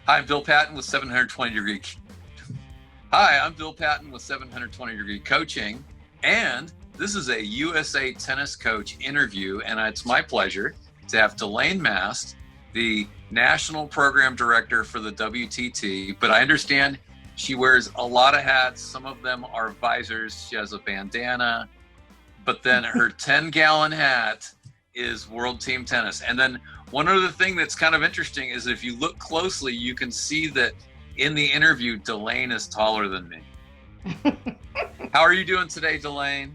Hi, I'm Bill Patton with 720 Degree. Hi, I'm Bill Patton with 720 Degree Coaching, and this is a USA Tennis Coach interview, and it's my pleasure to have Delaine Mast, the National Program Director for the WTT, but I understand she wears a lot of hats. Some of them are visors. She has a bandana, but then her 10-gallon hat is World Team Tennis. And then one other thing that's kind of interesting is if you look closely, you can see that in the interview, Delaine is taller than me. How are you doing today, Delaine?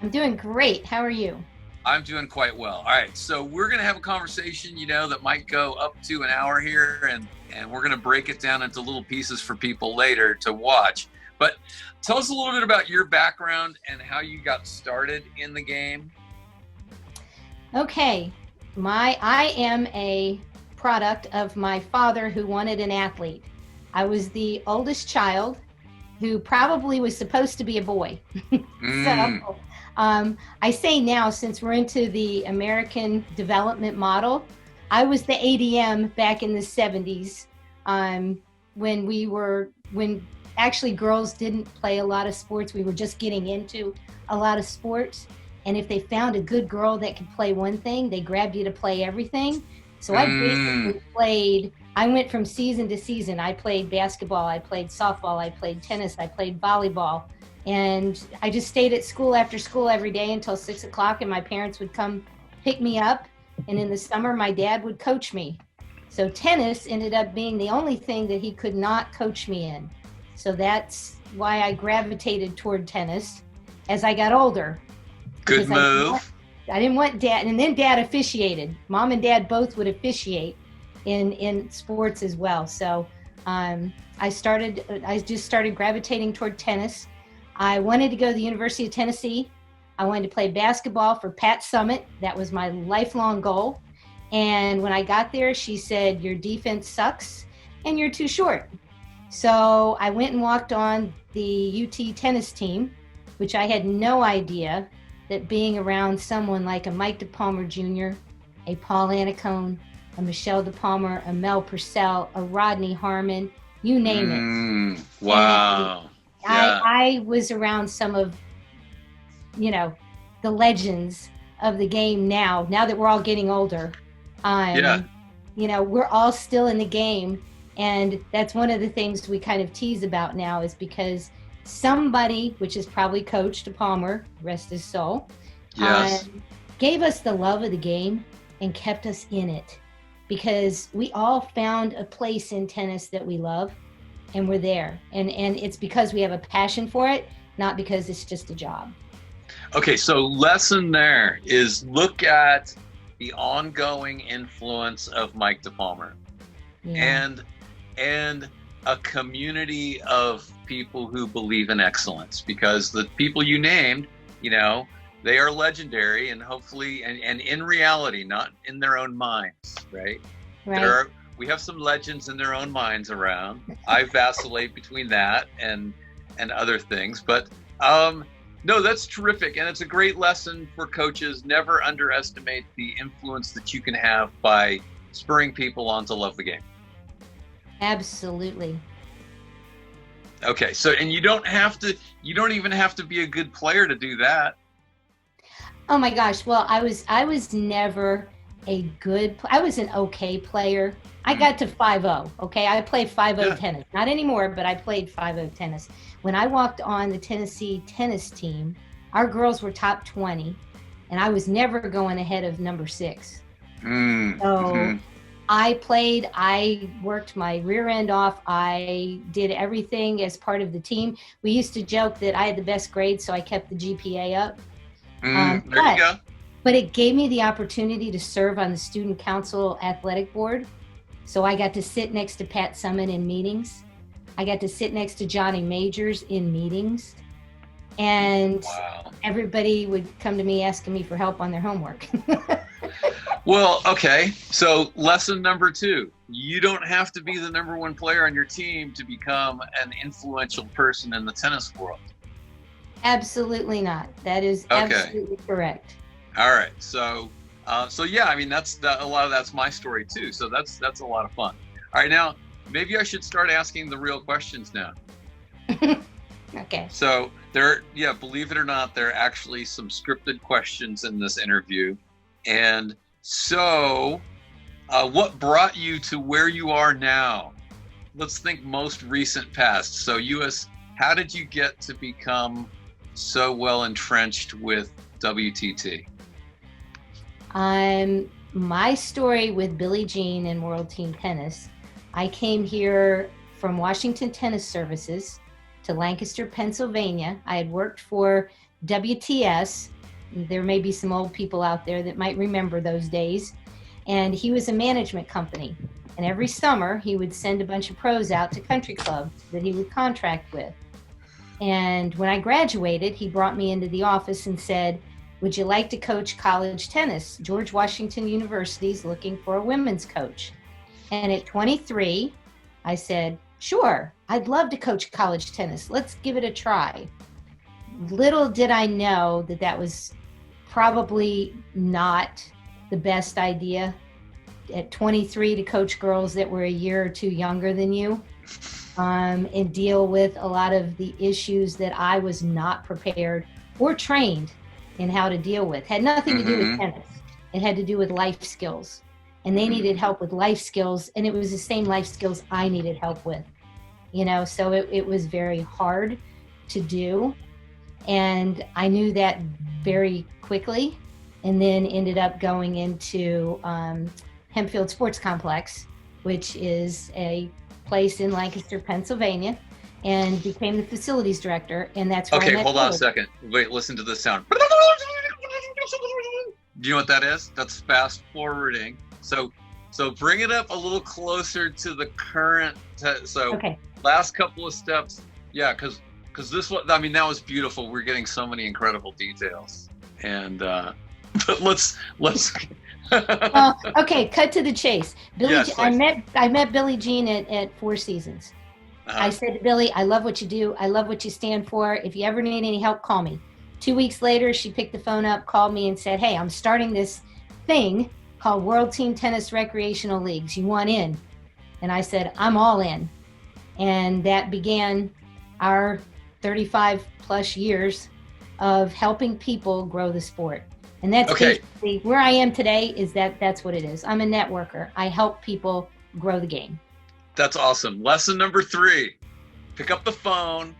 I'm doing great. How are you? I'm doing quite well. All right, so we're going to have a conversation, that might go up to an hour here, and we're going to break it down into little pieces for people later to watch. But tell us a little bit about your background and how you got started in the game. Okay. I am a product of my father who wanted an athlete. I was the oldest child who probably was supposed to be a boy. So I say now, since we're into the American development model, I was the ADM back in the 70s when actually girls didn't play a lot of sports. We were just getting into a lot of sports. And if they found a good girl that could play one thing, they grabbed you to play everything. So I basically I went from season to season. I played basketball, I played softball, I played tennis, I played volleyball. And I just stayed at school after school every day until 6 o'clock, and my parents would come pick me up. And in the summer, my dad would coach me. So tennis ended up being the only thing that he could not coach me in. So that's why I gravitated toward tennis as I got older. Good move. I didn't want dad, and then dad officiated. Mom and dad both would officiate in sports as well. So I just started gravitating toward tennis. I wanted to go to the University of Tennessee. I wanted to play basketball for Pat Summitt. That was my lifelong goal. And when I got there, she said, "Your defense sucks and you're too short." So I went and walked on the UT tennis team, which I had no idea that being around someone like a Mike DePalmer Jr., a Paul Annacone, a Michelle DePalmer, a Mel Purcell, a Rodney Harmon, you name it. Wow. Yeah. I was around some of, the legends of the game now that we're all getting older. We're all still in the game. And that's one of the things we kind of tease about now, is because somebody, which is probably Coach DePalmer, rest his soul, gave us the love of the game and kept us in it, because we all found a place in tennis that we love, and we're there. And it's because we have a passion for it, not because it's just a job. Okay, so lesson there is look at the ongoing influence of Mike DePalmer and a community of people who believe in excellence, because the people you named, they are legendary, and hopefully, and in reality, not in their own minds, right? We have some legends in their own minds around. I vacillate between that and other things, but no, that's terrific, and it's a great lesson for coaches. Never underestimate the influence that you can have by spurring people on to love the game. Absolutely. Okay, so, and you don't even have to be a good player to do that. Oh my gosh. Well, I was never I was an okay player. I got to 5-0. Okay. I played 5-0 tennis. Not anymore, but I played 5-0 tennis. When I walked on the Tennessee tennis team, our girls were top 20, and I was never going ahead of number 6. I played, I worked my rear end off. I did everything as part of the team. We used to joke that I had the best grade, so I kept the GPA up. There you go. But it gave me the opportunity to serve on the Student Council Athletic Board. So I got to sit next to Pat Summitt in meetings. I got to sit next to Johnny Majors in meetings. And everybody would come to me asking me for help on their homework. Well, okay. So lesson number 2, you don't have to be the number 1 player on your team to become an influential person in the tennis world. Absolutely not. That is absolutely correct. All right. So yeah, I mean, a lot of that's my story too. So that's a lot of fun. All right. Now maybe I should start asking the real questions now. Okay. So believe it or not, there are actually some scripted questions in this interview. And so, what brought you to where you are now? Let's think most recent past. So, how did you get to become so well entrenched with WTT? My story with Billie Jean and World Team Tennis, I came here from Washington Tennis Services to Lancaster, Pennsylvania. I had worked for WTS. There may be some old people out there that might remember those days. And he was a management company. And every summer he would send a bunch of pros out to country clubs that he would contract with. And when I graduated, he brought me into the office and said, would you like to coach college tennis? George Washington University is looking for a women's coach. And at 23, I said, sure, I'd love to coach college tennis. Let's give it a try. Little did I know that that was probably not the best idea at 23 to coach girls that were a year or two younger than you, and deal with a lot of the issues that I was not prepared or trained in how to deal with. Had nothing to do with tennis. It had to do with life skills. And they needed help with life skills, and it was the same life skills I needed help with. So it was very hard to do. And I knew that very quickly, and then ended up going into Hempfield Sports Complex, which is a place in Lancaster, Pennsylvania, and became the facilities director. And that's where I met hold on a George. second. Wait, listen to this sound. Do you know what that is? That's fast forwarding. So bring it up a little closer to the current. Okay. Last couple of steps. Yeah, because this one, that was beautiful. We're getting so many incredible details. And but let's. Okay, cut to the chase. I met Billie Jean at Four Seasons. I said to Billie, I love what you do. I love what you stand for. If you ever need any help, call me. 2 weeks later, she picked the phone up, called me and said, hey, I'm starting this thing called World Team Tennis Recreational Leagues. You want in? And I said, I'm all in. And that began our 35 plus years of helping people grow the sport. And that's basically where I am today. That's what it is. I'm a networker. I help people grow the game. That's awesome. Lesson number 3, pick up the phone,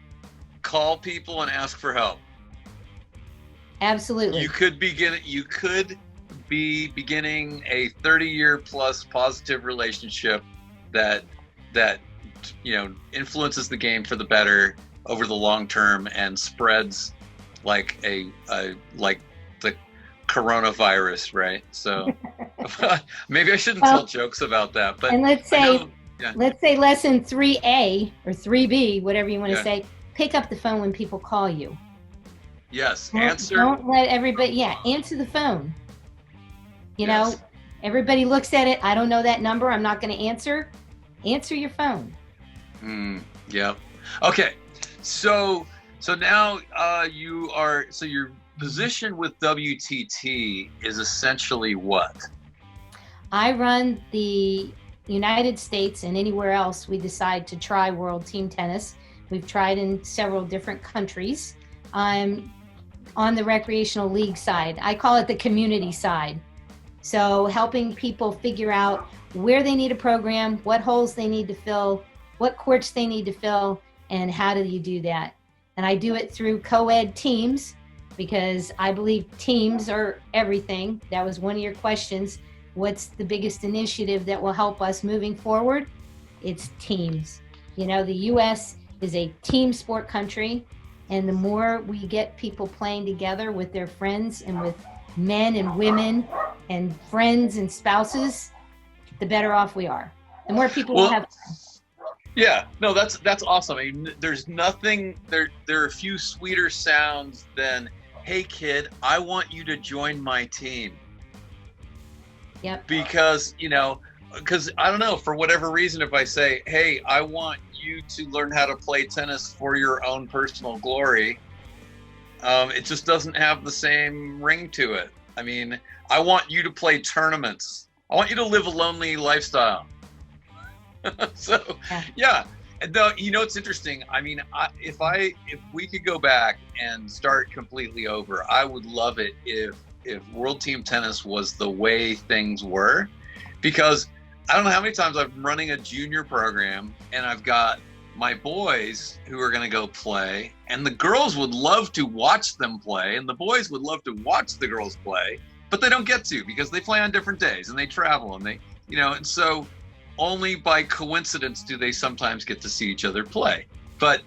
call people and ask for help. Absolutely. You could be beginning a 30-year plus positive relationship that influences the game for the better over the long term and spreads like like the coronavirus, right? So maybe I shouldn't tell jokes about that. But and let's say lesson 3A or 3B, whatever you want to say, pick up the phone when people call you. Yes, Don't let everybody, answer the phone. You know, everybody looks at it. I don't know that number. I'm not going to answer. Answer your phone. Yeah. Okay. So now your position with WTT is essentially what? I run the United States and anywhere else we decide to try World Team Tennis. We've tried in several different countries. I'm on the recreational league side. I call it the community side. So helping people figure out where they need a program, what holes they need to fill, what courts they need to fill, and how do you do that? And I do it through co-ed teams because I believe teams are everything. That was one of your questions. What's the biggest initiative that will help us moving forward? It's teams. The U.S. is a team sport country, and the more we get people playing together with their friends and with men and women and friends and spouses, the better off we are. The more people will have fun. Yeah, no, that's awesome. I mean, there's nothing there are a few sweeter sounds than, hey kid, I want you to join my team. Yep. Because I don't know, for whatever reason, if I say, hey, I want you to learn how to play tennis for your own personal glory, it just doesn't have the same ring to it. I mean, I want you to play tournaments. I want you to live a lonely lifestyle. So, yeah. And though, it's interesting. I mean, if we could go back and start completely over, I would love it if World Team Tennis was the way things were, because I don't know how many times I'm running a junior program and I've got my boys who are going to go play, and the girls would love to watch them play, and the boys would love to watch the girls play, but they don't get to because they play on different days and they travel and they, and so only by coincidence do they sometimes get to see each other play. But,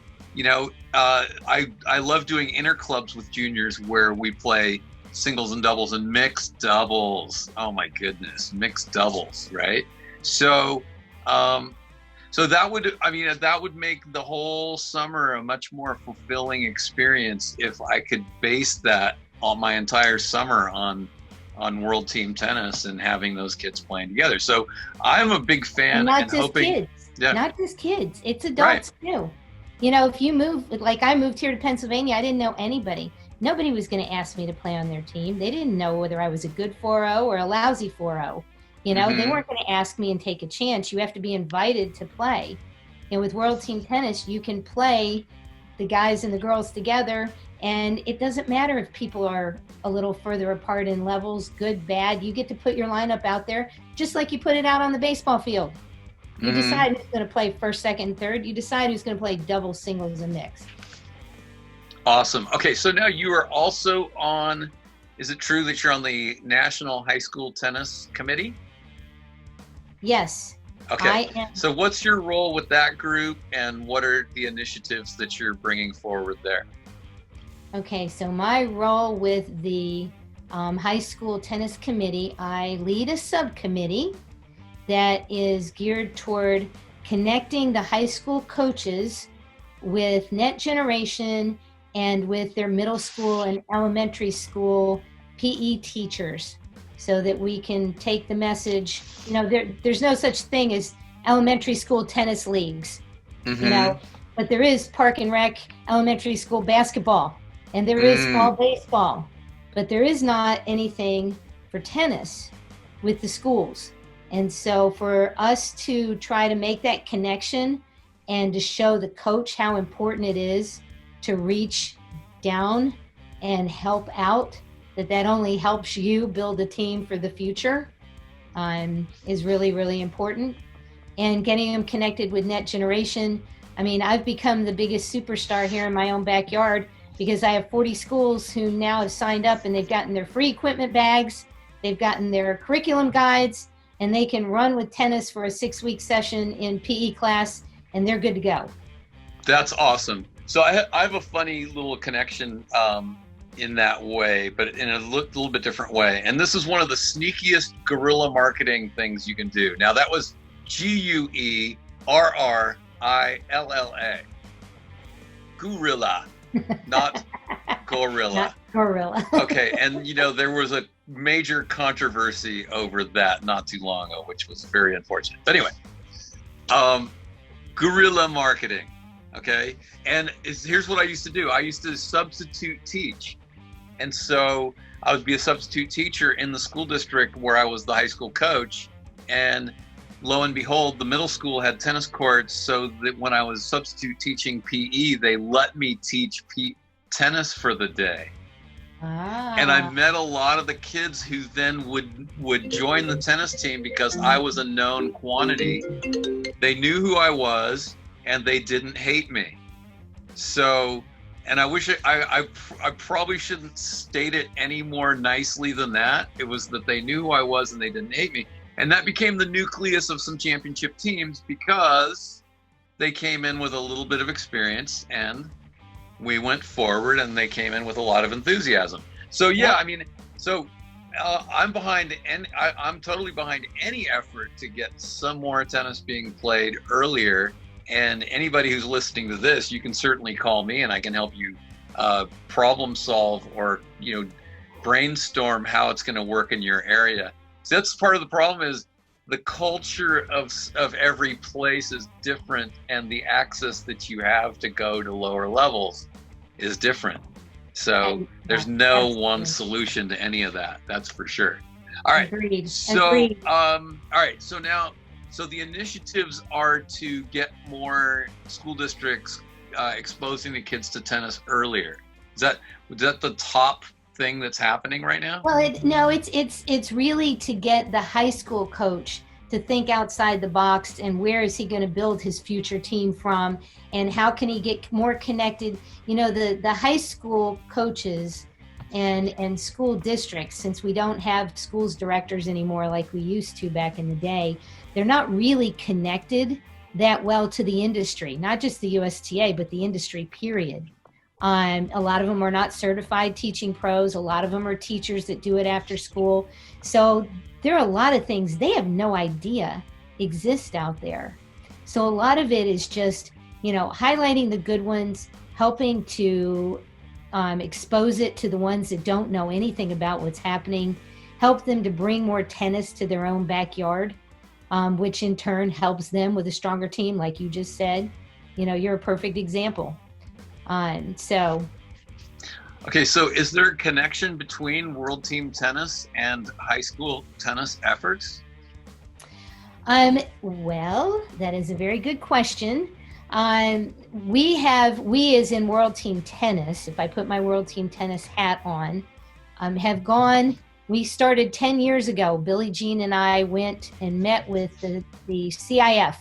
I love doing interclubs with juniors where we play singles and doubles and mixed doubles. Oh my goodness, mixed doubles, right? So, so that would make the whole summer a much more fulfilling experience if I could base that on my entire summer on World Team Tennis and having those kids playing together. So I'm a big fan. And not just kids. Yeah. Not just kids. It's adults too. If you move, like I moved here to Pennsylvania, I didn't know anybody. Nobody was going to ask me to play on their team. They didn't know whether I was a good 4-0 or a lousy 4-0. They weren't going to ask me and take a chance. You have to be invited to play. And with World Team Tennis, you can play the guys and the girls together. And it doesn't matter if people are a little further apart in levels, good, bad. You get to put your lineup out there just like you put it out on the baseball field. You decide who's going to play first, second, and third. You decide who's going to play doubles, singles, and mixed. Awesome. Okay, so now you are also on, is it true that you're on the National High School Tennis Committee? Yes. Okay. So what's your role with that group, and what are the initiatives that you're bringing forward there? Okay, so my role with the High School Tennis Committee, I lead a subcommittee that is geared toward connecting the high school coaches with Net Generation and with their middle school and elementary school PE teachers, so that we can take the message. There's no such thing as elementary school tennis leagues, but there is Park and Rec elementary school basketball, and there is fall baseball, but there is not anything for tennis with the schools. And so for us to try to make that connection and to show the coach how important it is to reach down and help out, that only helps you build a team for the future, is really, really important. And getting them connected with Net Generation. I mean, I've become the biggest superstar here in my own backyard because I have 40 schools who now have signed up, and they've gotten their free equipment bags, they've gotten their curriculum guides, and they can run with tennis for a 6-week session in PE class, and they're good to go. That's awesome. So I have a funny little connection in that way, but in a little bit different way. And this is one of the sneakiest guerrilla marketing things you can do. Now, that was GUERRILLA. Guerrilla, not gorilla. Not gorilla. Okay, and there was a major controversy over that not too long ago, which was very unfortunate. But anyway, guerrilla marketing. Okay, and here's what I used to do. I used to substitute teach, and so I would be a substitute teacher in the school district where I was the high school coach, and lo and behold, the middle school had tennis courts, so that when I was substitute teaching PE, they let me teach tennis for the day. And I met a lot of the kids who then would join the tennis team because I was a known quantity. They knew who I was, and they didn't hate me. So, and I wish I probably shouldn't state it any more nicely than that. It was that they knew who I was and they didn't hate me. And that became the nucleus of some championship teams because they came in with a little bit of experience, and we went forward, and they came in with a lot of enthusiasm. So yeah, I mean, I'm behind, and I'm totally behind any effort to get some more tennis being played earlier. And anybody who's listening to this, you can certainly call me, and I can help you problem solve or brainstorm how it's going to work in your area. So that's part of the problem, is the culture of every place is different, and the access that you have to go to lower levels is different. So there's no one solution to any of that. That's for sure. All right. Agreed. So, all right. So now, So the initiatives are to get more school districts exposing the kids to tennis earlier. Is that the top thing that's happening right now? Well, it's really to get the high school coach to think outside the box, and where is he going to build his future team from, and how can he get more connected. The high school coaches and school districts, since we don't have schools directors anymore like we used to back in the day, they're not really connected that well to the industry, not just the USTA, but the industry period. A lot of them are not certified teaching pros. A lot of them are teachers that do it after school. So there are a lot of things they have no idea exist out there. So a lot of it is just, highlighting the good ones, helping to expose it to the ones that don't know anything about what's happening, help them to bring more tennis to their own backyard, which in turn helps them with a stronger team, like you just said. You're a perfect example. Okay, so is there a connection between World Team Tennis and high school tennis efforts? Well, that is a very good question. We as in World Team Tennis, if I put my World Team Tennis hat on, we started 10 years ago. Billie Jean and I went and met with the CIF,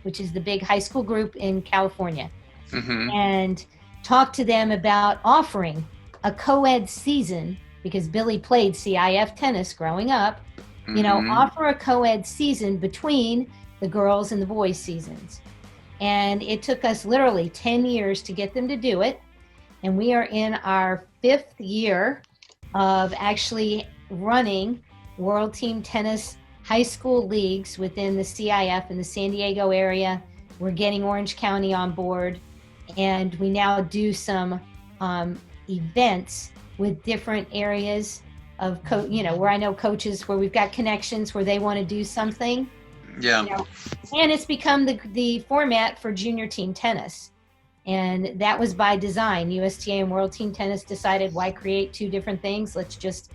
which is the big high school group in California, and talked to them about offering a co-ed season, because Billie played CIF tennis growing up, offer a co-ed season between the girls and the boys seasons. And it took us literally 10 years to get them to do it. And we are in our 5th year of actually running World Team Tennis high school leagues within the CIF in the San Diego area. We're getting Orange County on board. And we now do some events with different areas of, where I know coaches, where we've got connections, where they want to do something. Yeah. And it's become the format for junior team tennis. And that was by design. USTA and World Team Tennis decided, why create two different things? Let's just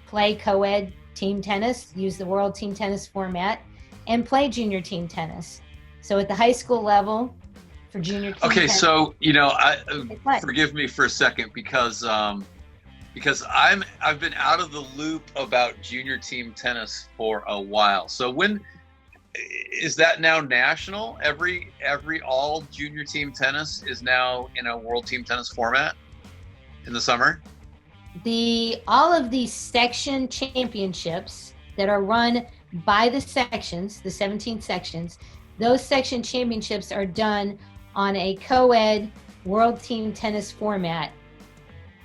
play co-ed team tennis, use the World Team Tennis format, and play junior team tennis. So at the high school level, for junior team tennis. So forgive me for a second, because I've been out of the loop about junior team tennis for a while. So when is that now national? All junior team tennis is now in a World Team Tennis format in the summer? All of these section championships that are run by the sections, the 17 sections, those section championships are done on a co-ed World Team Tennis format,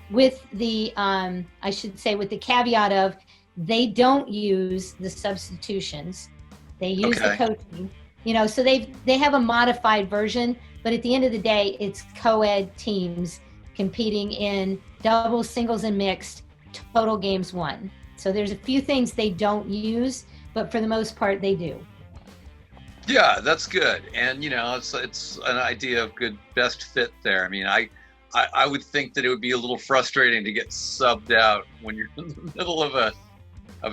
with the with the caveat of, they don't use the substitutions. They use the coaching, so they have a modified version, but at the end of the day, it's co-ed teams competing in doubles, singles, and mixed, total games won. So there's a few things they don't use, but for the most part, they do. Yeah, that's good. And, it's an idea of good best fit there. I mean, I would think that it would be a little frustrating to get subbed out when you're in the middle of a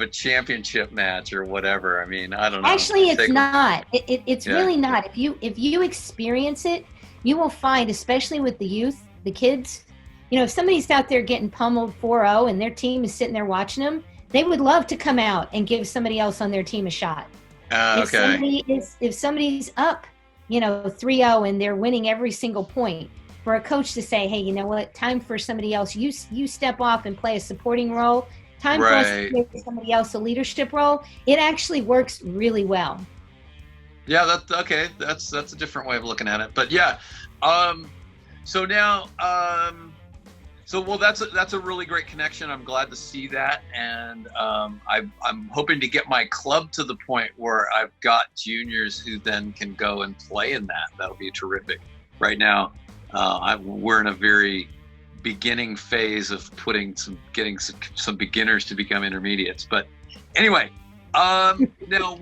championship match or whatever. I mean, I don't know. Actually, it's not. It's really not. If you experience it, you will find, especially with the youth, the kids, if somebody's out there getting pummeled 4-0 and their team is sitting there watching them, they would love to come out and give somebody else on their team a shot. If somebody's up, 3-0 and they're winning every single point, for a coach to say, hey, you know what, time for somebody else. You step off and play a supporting role. Time for us to give somebody else a leadership role. It actually works really well. Yeah, that's a different way of looking at it. But yeah, so now, that's a really great connection. I'm glad to see that, and I'm hoping to get my club to the point where I've got juniors who then can go and play in that. That'll be terrific. Right now, we're in a very beginning phase of getting some beginners to become intermediates. But anyway, now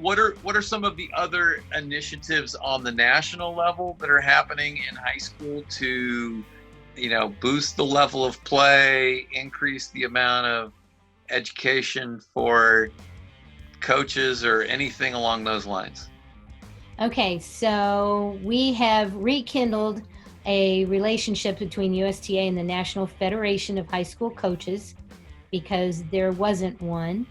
what are some of the other initiatives on the national level that are happening in high school to boost the level of play, increase the amount of education for coaches, or anything along those lines? Okay, so we have rekindled a relationship between USTA and the National Federation of High School Coaches because there wasn't one.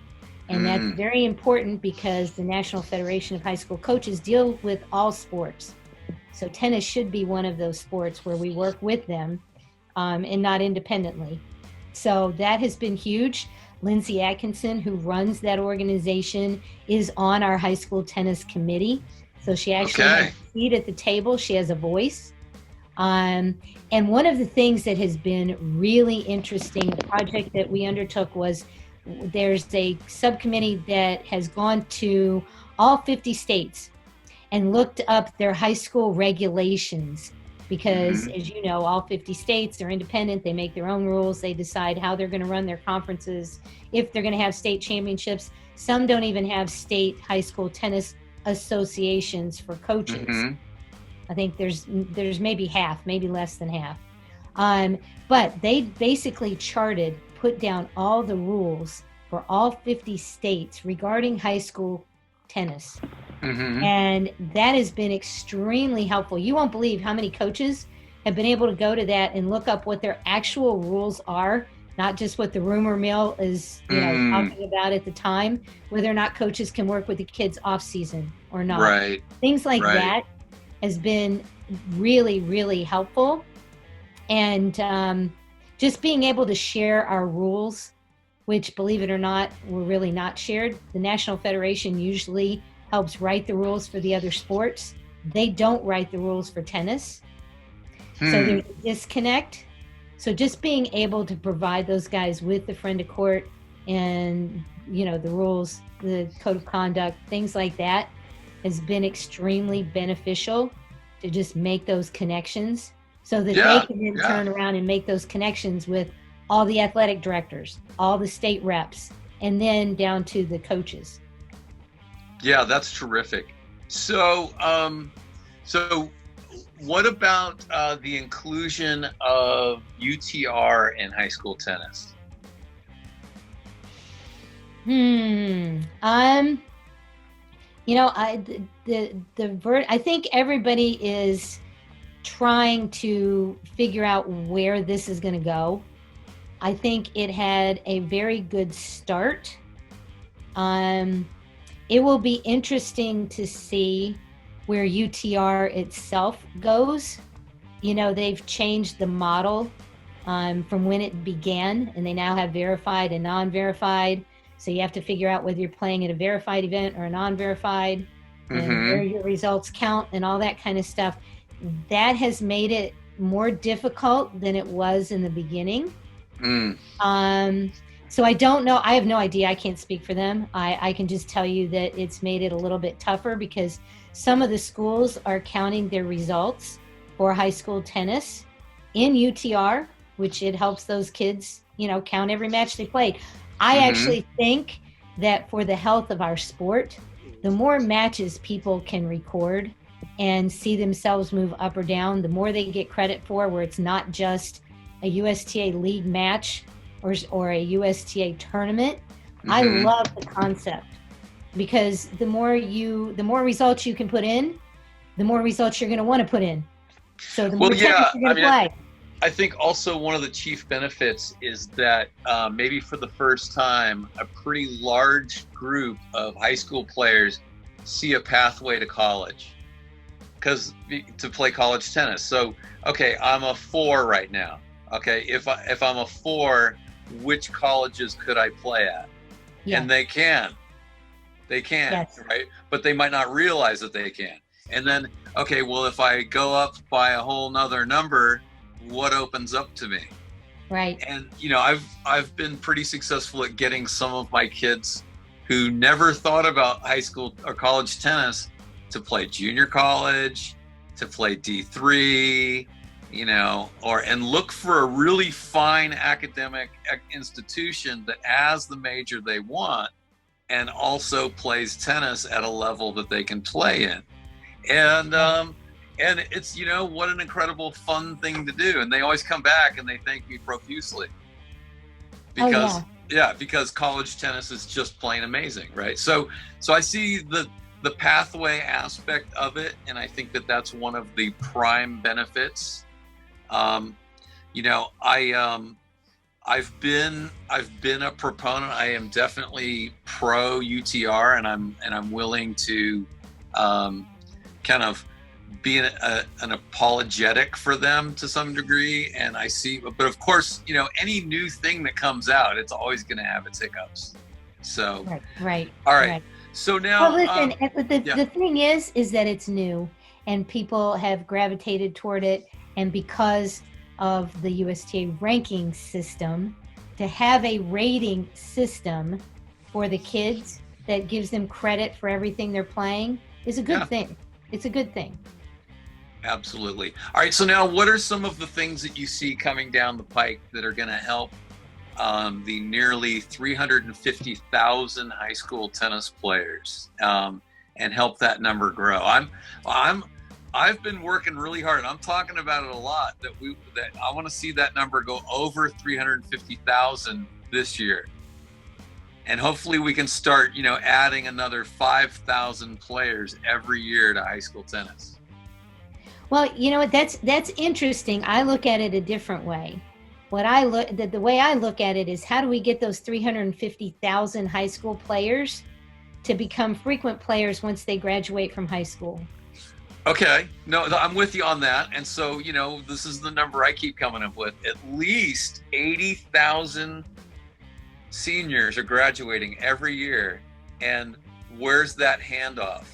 And that's very important because the National Federation of High School Coaches deal with all sports. So tennis should be one of those sports where we work with them and not independently. So that has been huge. Lindsay Atkinson, who runs that organization, is on our high school tennis committee. So she actually has a seat at the table. She has a voice. And one of the things that has been really interesting, the project that we undertook was there's a subcommittee that has gone to all 50 states and looked up their high school regulations because, as you know, all 50 states are independent. They make their own rules. They decide how they're going to run their conferences, if they're going to have state championships. Some don't even have state high school tennis associations for coaches. I think there's maybe half, maybe less than half. But they basically put down all the rules for all 50 states regarding high school tennis. And that has been extremely helpful. You won't believe how many coaches have been able to go to that and look up what their actual rules are, not just what the rumor mill is talking about at the time, whether or not coaches can work with the kids off season or not. Things like that has been really, really helpful. And just being able to share our rules, which, believe it or not, were really not shared. The National Federation usually helps write the rules for the other sports. They don't write the rules for tennis. So there's a disconnect. So just being able to provide those guys with the friend of court and, the rules, the code of conduct, things like that has been extremely beneficial to just make those connections so that they can then turn around and make those connections with all the athletic directors, all the state reps, and then down to the coaches. Yeah, that's terrific. So, what about the inclusion of UTR in high school tennis? I think everybody is trying to figure out where this is going to go. I think it had a very good start. It will be interesting to see where UTR itself goes. They've changed the model from when it began, and they now have verified and non-verified. So you have to figure out whether you're playing at a verified event or a non-verified, and where your results count and all that kind of stuff. That has made it more difficult than it was in the beginning. So I don't know. I have no idea. I can't speak for them. I can just tell you that it's made it a little bit tougher because some of the schools are counting their results for high school tennis in UTR, which it helps those kids, count every match they played. I actually think that for the health of our sport, the more matches people can record and see themselves move up or down, the more they get credit for, where it's not just a USTA league match or a USTA tournament. I love the concept because the more results you can put in, the more results you're going to want to put in. So the more tennis you're going to play. I think also one of the chief benefits is that maybe for the first time, a pretty large group of high school players see a pathway to college to play college tennis. So, okay, I'm a 4 right now. Okay, if I'm a 4, which colleges could I play at? Yeah. And they can, yes. Right? But they might not realize that they can. And then, okay, well, if I go up by a whole nother number, what opens up to me? Right. And I've been pretty successful at getting some of my kids who never thought about high school or college tennis to play junior college, to play D3, and look for a really fine academic institution that has the major they want and also plays tennis at a level that they can play in. And it's, what an incredible fun thing to do. And they always come back and they thank me profusely because college tennis is just plain amazing. Right. So I see the pathway aspect of it, and I think that that's one of the prime benefits. You know, I've been a proponent. I am definitely pro UTR, and I'm willing to kind of be an apologetic for them to some degree. And I see, but of course, you know, any new thing that comes out, it's always going to have its hiccups. So right. All right. So now, well, listen, the thing is that it's new, and people have gravitated toward it, and because of the USTA ranking system, to have a rating system for the kids that gives them credit for everything they're playing is a good thing. It's a good thing. Absolutely. All right. So now, what are some of the things that you see coming down the pike that are going to help the nearly 350,000 high school tennis players and help that number grow? I've been working really hard. I'm talking about it a lot, that I want to see that number go over 350,000 this year. And hopefully we can start, you know, adding another 5,000 players every year to high school tennis. Well, you know what, that's interesting. I look at it a different way. The way I look at it is, how do we get those 350,000 high school players to become frequent players once they graduate from high school? Okay, no, I'm with you on that. And so, you know, this is the number I keep coming up with. At least 80,000 seniors are graduating every year. And where's that handoff?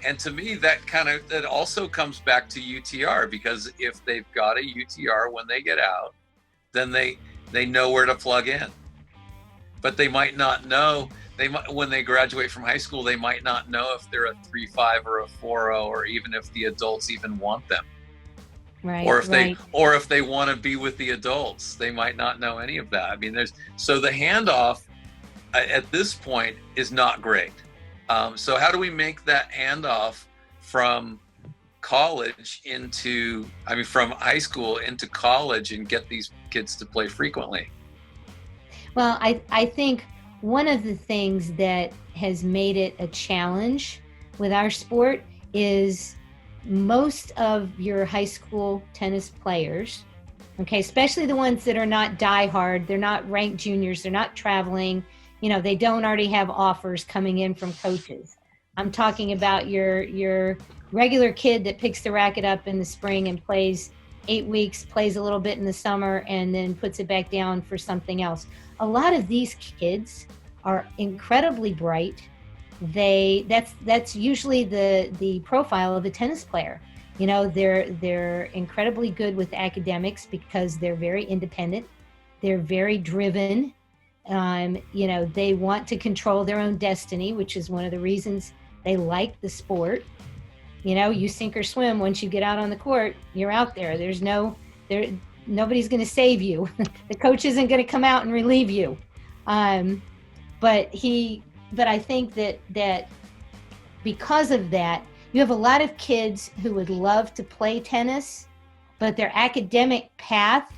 And to me, that also comes back to UTR, because if they've got a UTR when they get out, then they know where to plug in. But they might not know. When they graduate from high school, they might not know if they're a 3.5 or a 4.0, or even if the adults even want them. Right. Or if they want to be with the adults, they might not know any of that. I mean, so the handoff at this point is not great. So how do we make that handoff from college from high school into college and get these kids to play frequently? Well, I think one of the things that has made it a challenge with our sport is most of your high school tennis players, okay, especially the ones that are not diehard, they're not ranked juniors, they're not traveling, you know, they don't already have offers coming in from coaches. I'm talking about your regular kid that picks the racket up in the spring and plays 8 weeks, plays a little bit in the summer, and then puts it back down for something else. A lot of these kids are incredibly bright. That's usually the profile of a tennis player. You know, they're incredibly good with academics because they're very independent. They're very driven. You know, they want to control their own destiny, which is one of the reasons they like the sport. You know, you sink or swim. Once you get out on the court, you're out there. Nobody's going to save you. The coach isn't going to come out and relieve you. But I think that because of that, you have a lot of kids who would love to play tennis, but their academic path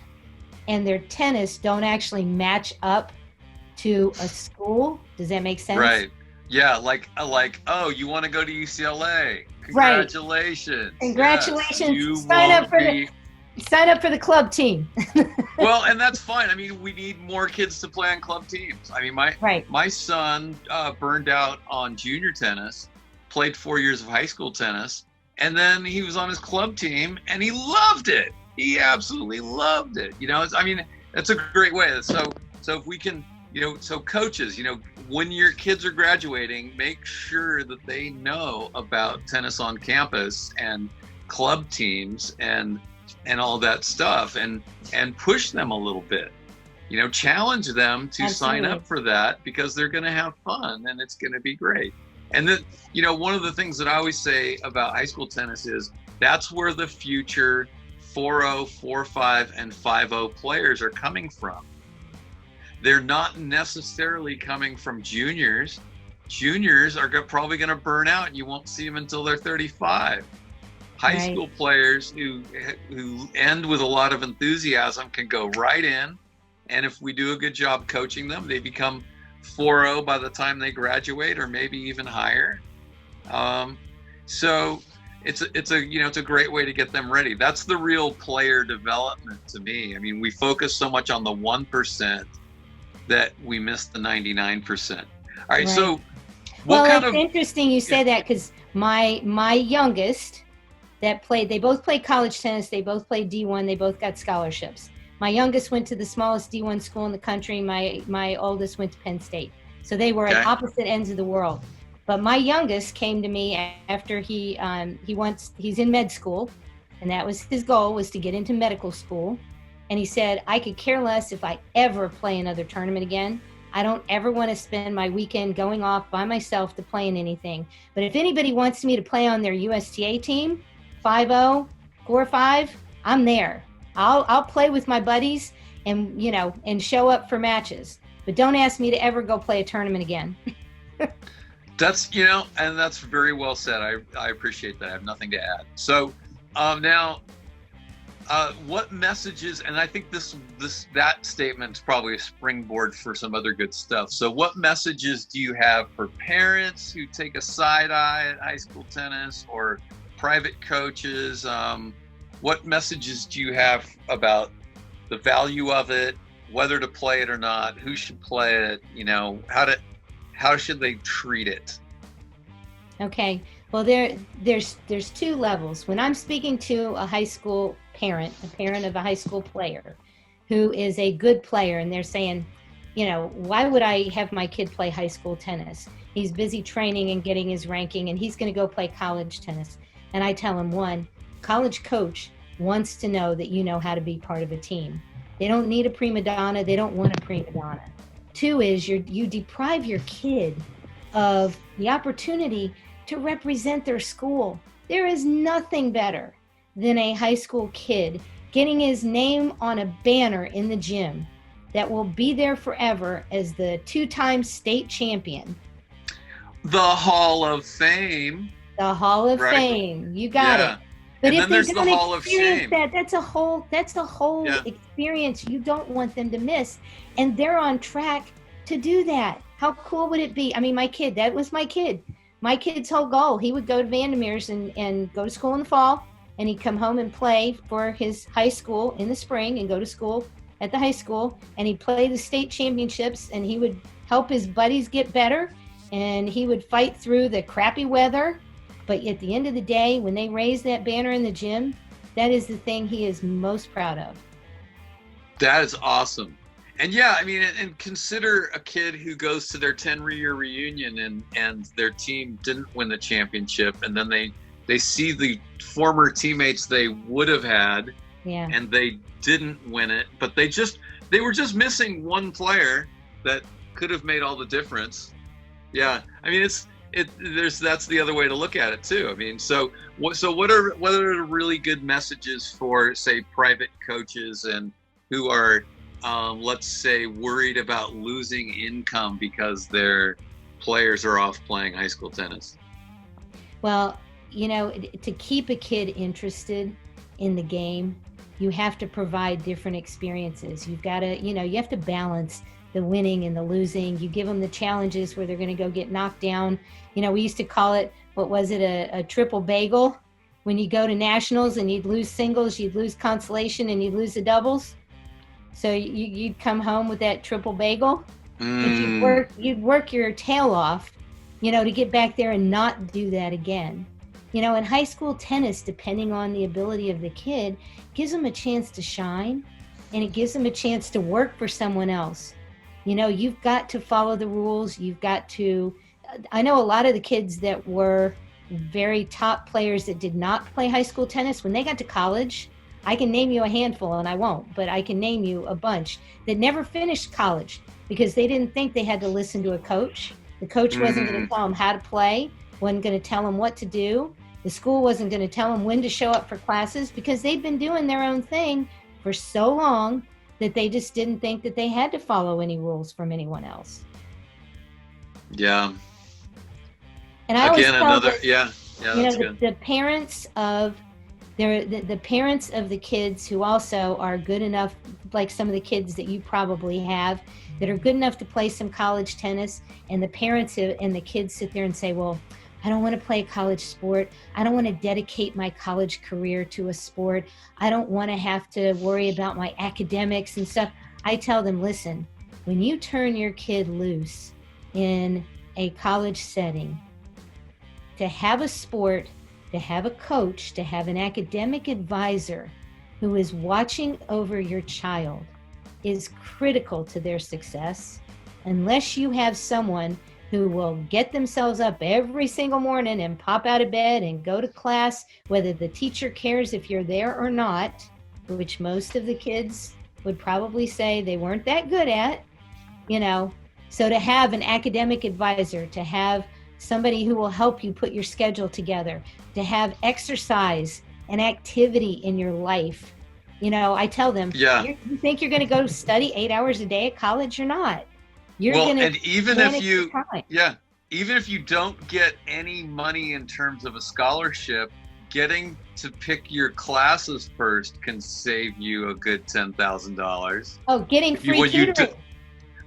and their tennis don't actually match up to a school. Does that make sense? Right. Yeah. Like, oh, you want to go to UCLA? Congratulations. Right. Congratulations. Yes, sign up for the club team. Well, and that's fine. I mean, we need more kids to play on club teams. I mean, my son burned out on junior tennis, played 4 years of high school tennis, and then he was on his club team and he loved it. He absolutely loved it. You know, that's a great way. So if we can, you know, so coaches, you know, when your kids are graduating, make sure that they know about tennis on campus and club teams and all that stuff, and push them a little bit, you know, challenge them to sign up for that, because they're going to have fun and it's going to be great. And then, you know, one of the things that I always say about high school tennis is that's where the future 4.0, 4.5, and 5.0 players are coming from. They're not necessarily coming from juniors. Juniors are probably going to burn out and you won't see them until they're 35. High school players who end with a lot of enthusiasm can go right in, and if we do a good job coaching them, they become 4.0 by the time they graduate, or maybe even higher. So it's a great way to get them ready. That's the real player development to me. I mean, we focus so much on the 1% that we miss the 99%. All right. So well, it's interesting you say that, because my youngest they both played college tennis. They both played D1. They both got scholarships. My youngest went to the smallest D1 school in the country. My oldest went to Penn State. So they were at opposite ends of the world. But my youngest came to me after he's in med school, and that was his goal, was to get into medical school. And he said, I could care less if I ever play another tournament again. I don't ever want to spend my weekend going off by myself to play in anything. But if anybody wants me to play on their USTA team, 5-0, 4-5, I'm there. I'll play with my buddies and show up for matches. But don't ask me to ever go play a tournament again. That's, and that's very well said. I appreciate that. I have nothing to add. So now, what messages, and I think that statement is probably a springboard for some other good stuff. So what messages do you have for parents who take a side eye at high school tennis, or private coaches? What messages do you have about the value of it, whether to play it or not, who should play it, how should they treat it? Okay. Well, there's two levels. When I'm speaking to a high school parent, a parent of a high school player who is a good player, and they're saying, why would I have my kid play high school tennis? He's busy training and getting his ranking, and he's going to go play college tennis. And I tell him, one, college coach wants to know that you know how to be part of a team. They don't need a prima donna. They don't want a prima donna. Two is you deprive your kid of the opportunity to represent their school. There is nothing better than a high school kid getting his name on a banner in the gym that will be there forever as the 2-time state champion. The Hall of Fame. The Hall of Fame. You got it. But and if there's the Hall of Shame. That's a whole experience you don't want them to miss. And they're on track to do that. How cool would it be? I mean, that was my kid. My kid's whole goal, he would go to Vandermeer's and go to school in the fall, and he'd come home and play for his high school in the spring and go to school at the high school, and he'd play the state championships, and he would help his buddies get better, and he would fight through the crappy weather. But at the end of the day, when they raise that banner in the gym, that is the thing he is most proud of. That is awesome. And yeah, I mean, and consider a kid who goes to their 10-year reunion and their team didn't win the championship, and then they see the former teammates they would have had, and they didn't win it, but they were just missing one player that could have made all the difference. Yeah, I mean, that's the other way to look at it too. I mean, so what are the really good messages for, say, private coaches and who are let's say worried about losing income because their players are off playing high school tennis? Well, to keep a kid interested in the game, you have to provide different experiences. You've got to, you have to balance the winning and the losing. You give them the challenges where they're going to go get knocked down. We used to call it, what was it, a triple bagel? When you go to nationals and you'd lose singles, you'd lose consolation, and you'd lose the doubles. So you'd come home with that triple bagel, but you'd work your tail off, to get back there and not do that again. In high school tennis, depending on the ability of the kid, gives them a chance to shine, and it gives them a chance to work for someone else. You've got to follow the rules. I know a lot of the kids that were very top players that did not play high school tennis, when they got to college, I can name you a handful, and I won't, but I can name you a bunch that never finished college because they didn't think they had to listen to a coach. The coach wasn't going to tell them how to play, wasn't going to tell them what to do. The school wasn't going to tell them when to show up for classes because they'd been doing their own thing for so long that they just didn't think that they had to follow any rules from anyone else. Yeah. And I always tell the parents of the parents of the kids who also are good enough, like some of the kids that you probably have, that are good enough to play some college tennis, and the parents and the kids sit there and say, well, I don't want to play a college sport. I don't want to dedicate my college career to a sport. I don't want to have to worry about my academics and stuff. I tell them, listen, when you turn your kid loose in a college setting, to have a sport, to have a coach, to have an academic advisor who is watching over your child is critical to their success. Unless you have someone who will get themselves up every single morning and pop out of bed and go to class, whether the teacher cares if you're there or not, which most of the kids would probably say they weren't that good at, So to have an academic advisor, to have somebody who will help you put your schedule together, to have exercise and activity in your life. I tell them, you think you're going to go study 8 hours a day at college? You're not. You're going to, and even if you don't get any money in terms of a scholarship, getting to pick your classes first can save you a good $10,000. Oh, getting free tutoring.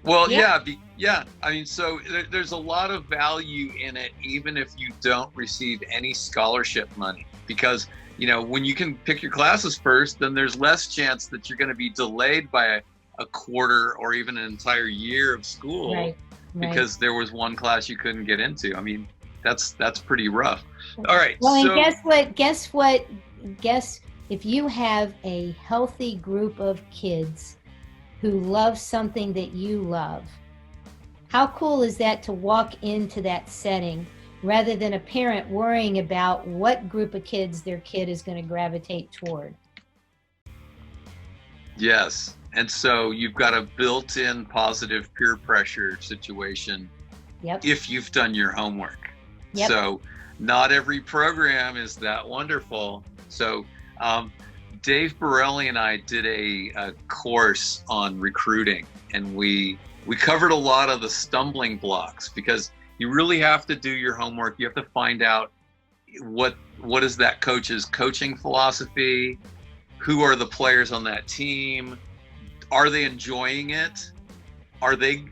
I mean, so there's a lot of value in it, even if you don't receive any scholarship money, because when you can pick your classes first, then there's less chance that you're going to be delayed by a quarter or even an entire year of school, right. Because there was one class you couldn't get into. I mean, that's pretty rough. All right. Well, and guess what? Guess if you have a healthy group of kids who love something that you love, how cool is that to walk into that setting rather than a parent worrying about what group of kids their kid is going to gravitate toward? Yes. And so you've got a built-in positive peer pressure situation if you've done your homework. Yep. So not every program is that wonderful. So Dave Borelli and I did a course on recruiting, and we covered a lot of the stumbling blocks, because you really have to do your homework. You have to find out what is that coach's coaching philosophy, who are the players on that team, are they enjoying it, are they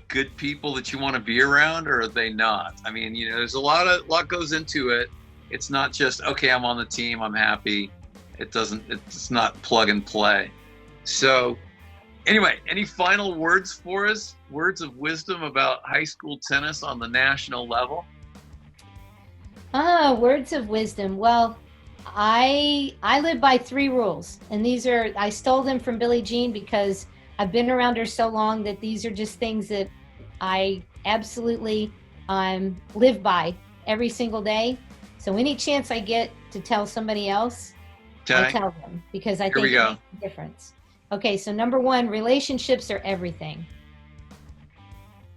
good people that you want to be around, or are they not? I mean, there's a lot goes into it. It's not just, okay, I'm on the team, I'm happy. It's not plug and play. So anyway, any final words for us? Words of wisdom about high school tennis on the national level? Words of wisdom. Well, I live by 3 rules, and I stole them from Billie Jean because I've been around her so long that these are just things that I absolutely live by every single day. So any chance I get to tell somebody else, I tell them, because I think it makes a difference. Okay, so number 1, relationships are everything.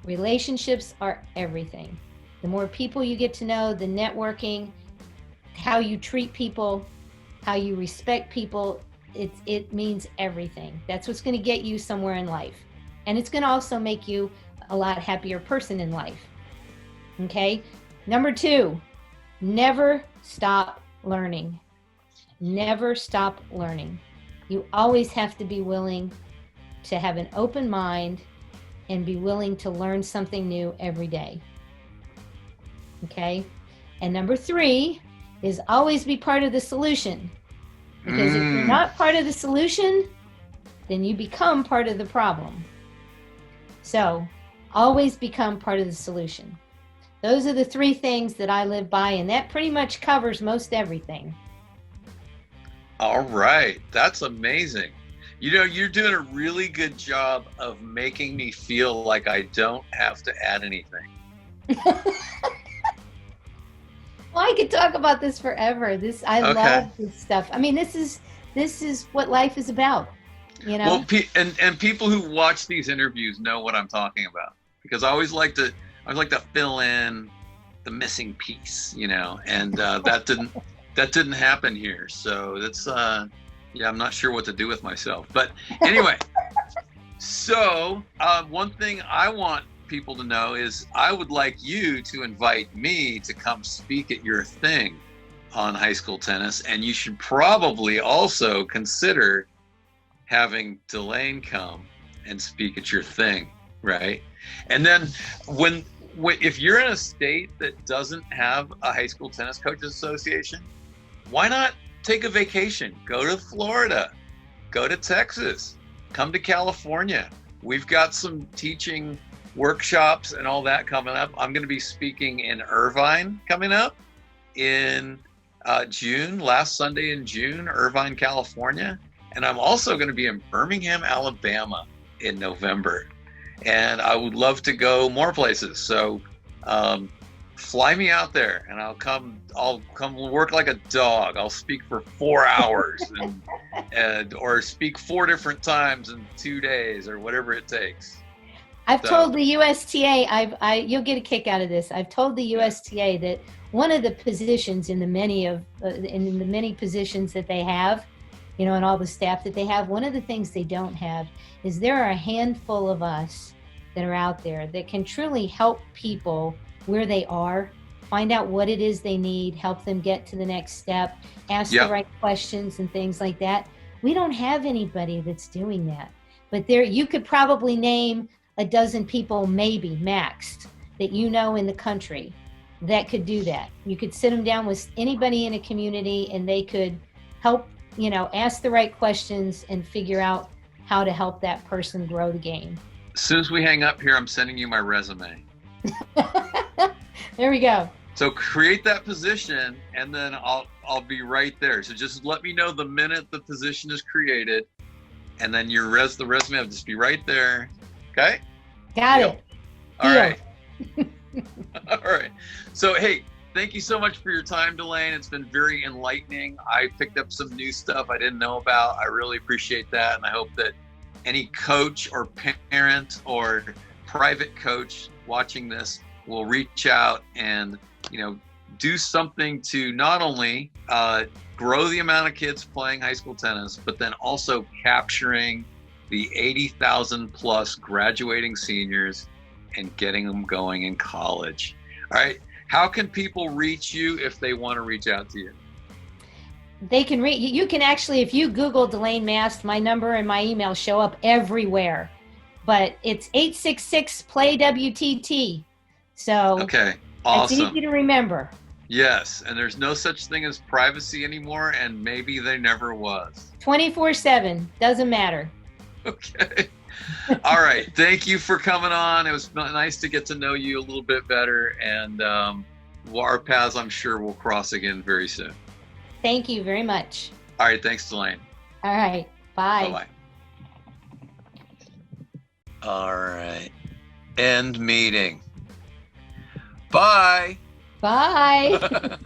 Relationships are everything. The more people you get to know, the networking, how you treat people, how you respect people, it means everything. That's what's going to get you somewhere in life. And it's going to also make you a lot happier person in life. Okay? Number 2, never stop learning. Never stop learning. You always have to be willing to have an open mind and be willing to learn something new every day. Okay? And number 3 is always be part of the solution. Because if you're not part of the solution, then you become part of the problem. So always become part of the solution. Those are the 3 things that I live by, and that pretty much covers most everything. All right. That's amazing. You're doing a really good job of making me feel like I don't have to add anything. Well, I could talk about this forever. I love this stuff. I mean, this is what life is about, Well, and people who watch these interviews know what I'm talking about, because I always like to fill in the missing piece, and that didn't happen here. So that's I'm not sure what to do with myself. But anyway, so one thing I want people to know is I would like you to invite me to come speak at your thing on high school tennis, and you should probably also consider having Delaine come and speak at your thing, right? And then when if you're in a state that doesn't have a high school tennis coaches association, why not take a vacation? Go to Florida, go to Texas, come to California. We've got some teaching workshops and all that coming up. I'm going to be speaking in Irvine coming up in June, last Sunday in June, Irvine, California. And I'm also going to be in Birmingham, Alabama in November. And I would love to go more places. So fly me out there and I'll come work like a dog. I'll speak for 4 hours and or speak 4 different times in 2 days or whatever it takes. I've told the USTA, you'll get a kick out of this. I've told the USTA that one of the positions in the many positions that they have, you know, and all the staff that they have, one of the things they don't have is there are a handful of us that are out there that can truly help people where they are, find out what it is they need, help them get to the next step, ask the right questions and things like that. We don't have anybody that's doing that. But you could probably name a dozen people, maybe max, that you know in the country that could do that. You could sit them down with anybody in a community and they could help, you know, ask the right questions and figure out how to help that person grow the game. As soon as we hang up here, I'm sending you my resume. There we go. So create that position and then I'll be right there. So just let me know the minute the position is created and then the resume will just be right there. Okay? Got it. All right. All right. So, hey, thank you so much for your time, Delaine. It's been very enlightening. I picked up some new stuff I didn't know about. I really appreciate that. And I hope that any coach or parent or private coach watching this will reach out and, you know, do something to not only grow the amount of kids playing high school tennis, but then also capturing the 80,000 plus graduating seniors and getting them going in college. All right. How can people reach you if they want to reach out to you? They can you can actually, if you Google Delaine Mast, my number and my email show up everywhere, but it's 866-PLAY-WTT. So okay. Awesome. It's easy to remember. Yes. And there's no such thing as privacy anymore. And maybe there never was. 24/7. Doesn't matter. Okay. All right. Thank you for coming on. It was nice to get to know you a little bit better. And our paths, I'm sure, will cross again very soon. Thank you very much. All right. Thanks, Delaine. All right. Bye. Bye-bye. All right. End meeting. Bye. Bye.